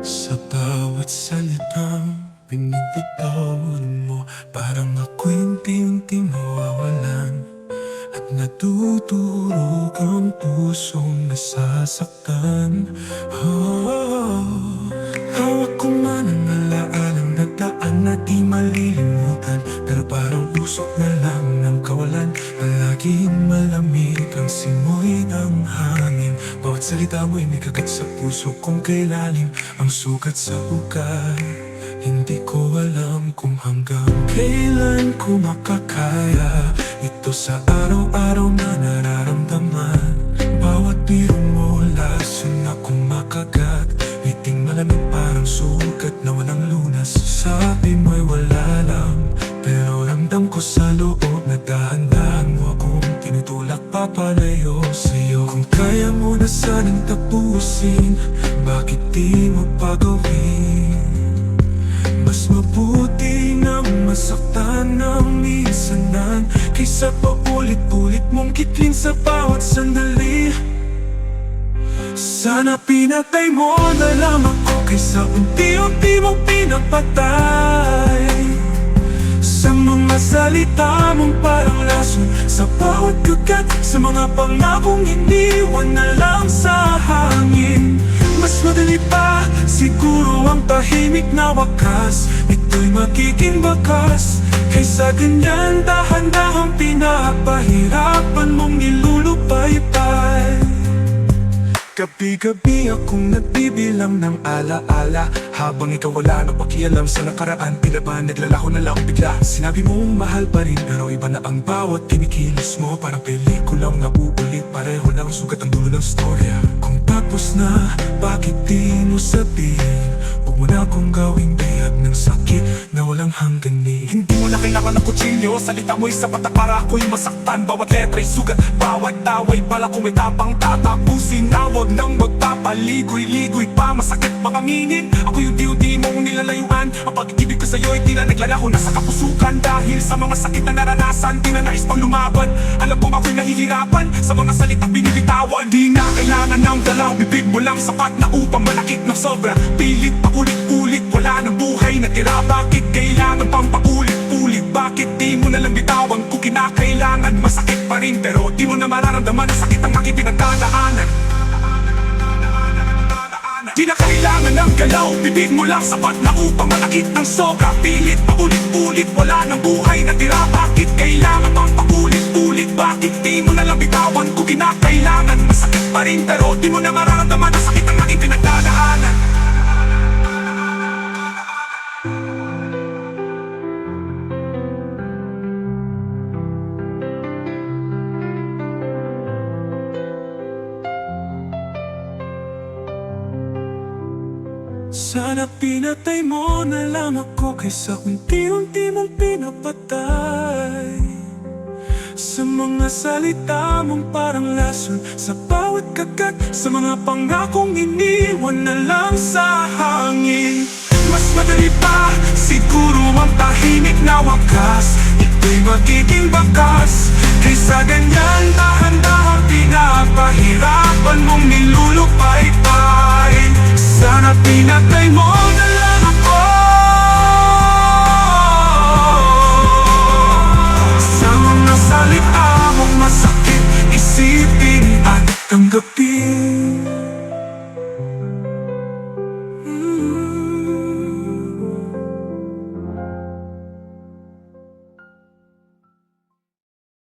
Sa bawat salitang binibitawan mo, parang ako'y unti-unti mawawalan at natutulog ang pusong nasasaktan. Hawak ko man ang alaalang nagdaan na di malilimutan, pero parang usok na lang ng kawalan. Palaging malamig ang simoy ng hangin, bawat salita mo'y may kagat sa puso kong kailalim. Ang sugat sa ugat, hindi ko alam kung hanggang kailan ko makakaya ito sa araw-araw na nararamdaman. Bawat biro mo, lason akong makagat, ngiting malamig parang sugat na walang lunas. Sabi mo'y wala lang, pero ramdam ko sa loob na dahan-dahan mo akong tinutulak papalayo sa'yo. Kung kaya mo na sanang tapusin, bakit di mo pa gawin? Mas mabuti na masaktan ng minsanan kaysa paulit-ulit mong kitling sa bawat sandali. Sana pinatay mo na lang ako kaysa unti-unti mong pinapatay. Sa mga salita mong parang lason, sa bawat kagat, sa mga pangakong iniwan na lang sa hangin. Mas madali pa siguro ang tahimik na wakas, ito'y magiging bakas kaysa ganyan dahan-dahang pinapahirapan mong nilulupay-pay. Gabi-gabi akong nagbibilang ng alaala, habang ikaw wala na pakialam sa nakaraan. Pinaban, naglalaho na lang bigla. Sinabi mong mahal pa rin, pero iba na ang bawat kinikilos mo. Parang pelikulang nauulit, pareho lang sugat ang dulo ng storya. Kung tapos na, bakit di mo sabihin? Huwag mo na akong gawing bihag ng sakit na walang hangganin. Hindi mo na kailangan ng kutsilyo, salita mo'y sapat na para ako'y masaktan. Bawat letra'y sugat, bawat tawa'y bala kung may tapang tatapusin. Huwag nang magpapaligoy-ligoy pa, masakit makaminin. Ako yung di-di mong nilalayuan. Ang pag-ibig ko sa'yo'y di na naglalaho na sa kapusukan. Dahil sa mga sakit na naranasan, di na nais pang lumaban. Alam kong ako'y nahihirapan sa mga salitang binibitawan. Di na kailangan ng dalaw, bibig mo lang sapat na upang manakit ng sobra. Pilit paulit-ulit, wala ng buhay na tira. Bakit kailangan pang paulit-ulit? Bakit di mo nalang bitawan kung kinakailangan? Masakit pa rin pero di mo na mararamdaman ang sakit ang aking pinagdadaanan. Di na kailangan ng galaw, bibig mo lang sapat na upang manakit ng sobra. Pilit paulit-ulit, wala ng buhay na tira. Bakit kailangan pang paulit-ulit? Bakit di mo nalang bitawan kung kinakailangan? Masakit pa rin pero di mo na mararamdaman ang sakit ang aking pinagdadaanan. Sana pinatay mo na lang ako kaysa unti-unti mong pinapatay. Sa mga salita mong parang lason, sa bawat kagat, sa mga pangakong iniwan na lang sa hangin. Mas madali pa siguro ang tahimik na wakas, ito'y magiging bakas kaysa ganyan dahan-dahang pinapahirapan mong nilulupay-pay. Sana pinatay mo na lang ako sa mga salita mong masakit isipin at tanggapin.